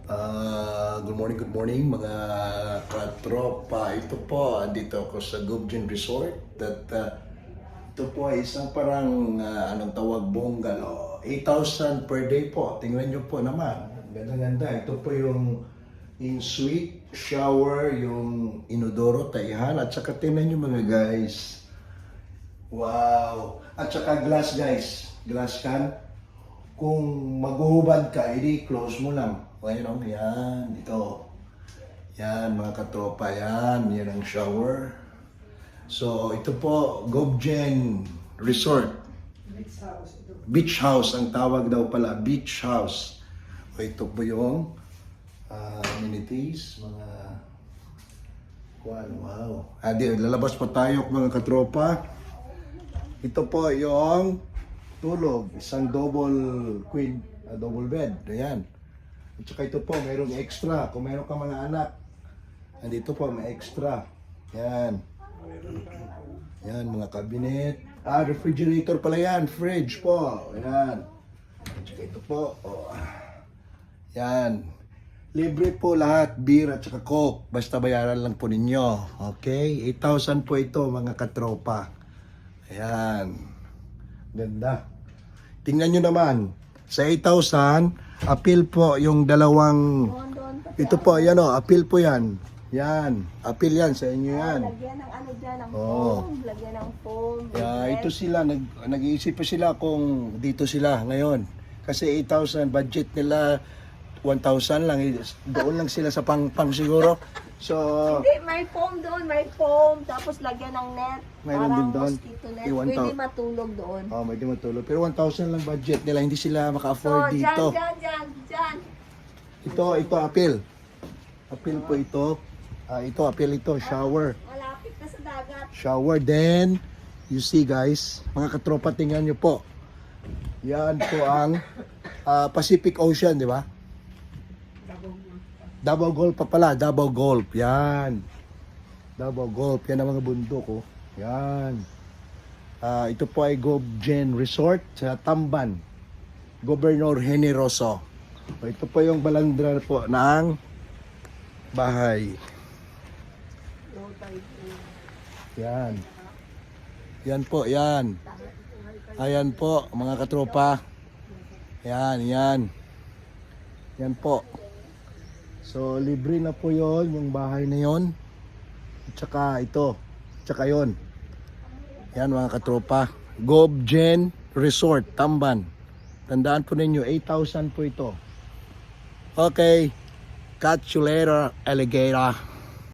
Good morning mga katropa. Ito po, andito ako sa Gubjin Resort. Ito po ay isang parang, anong tawag, bungalow. 8,000 per day po. Tingnan nyo po naman. Ganda-ganda. Ito po yung in-suite, shower, yung inodoro, taihan. At saka tingnan nyo mga guys. Wow! At saka glass guys. Glass can. Kung maghuhubad ka, edi close mo lang. Ayun, yan, ito. Yan, mga katropa, yan. Yan ang shower. So, ito po, Gubjin Resort. Beach house, ang tawag daw pala, beach house. O, ito po yung amenities, mga... Wow. Lalabas pa tayo, mga katropa. Ito po yung tulog, isang double queen, double bed. Ayan. At saka ito po, mayroong extra. Kung mayroon ka mga anak, andito po, may extra. Yan. Yan, mga cabinet. Refrigerator pala yan. Fridge po. Yan. At saka ito po. Oh. Yan. Libre po lahat. Beer at saka coke. Basta bayaran lang po ninyo. Okay? 8,000 po ito, mga katropa. Ayan. Ganda. Tingnan nyo naman. Sa 8,000, appeal po yung dalawang... Ito po, yan o, appeal po yan. Yan, appeal yan, sa inyo yan. Lagyan ng ano dyan, ng foam. Lagyan ng foam. Ito sila, nag-iisip pa sila kung dito sila ngayon. Kasi 8,000, budget nila 1,000 lang. Doon lang sila sa pang siguro. So... Hindi, may foam doon, may foam. Tapos lagyan ng net. Mayroon din doon. Mosquito net. Pwede matulog doon. Oh, pwede matulog. Pero 1,000 lang budget nila. Hindi sila maka-afford dito. Dyan. Ito, appeal. Appeal po ito. Ito, appeal ito. Shower. Malapit na sa dagat. Shower. Then, you see guys, mga katropa, tingnan nyo po. Yan po ang Pacific Ocean, di ba? Davao Gulf pa pala, Davao Gulf. Yan. Davao Gulf. Yan ang mga bundok, oh. Yan. Ito po ay Gubjin Resort sa Tamban. Governor Generoso. Ito po yung balandra po ng bahay. Yan. Yan po, yan. Ayan po, mga katropa. Yan. Yan po. So, libre na po yon yung bahay na yon. At saka ito. At saka yun. Yan mga katropa. Gubjin Resort, Tamban. Tandaan po ninyo, 8,000 po ito. Okay. Catch you later, alligator.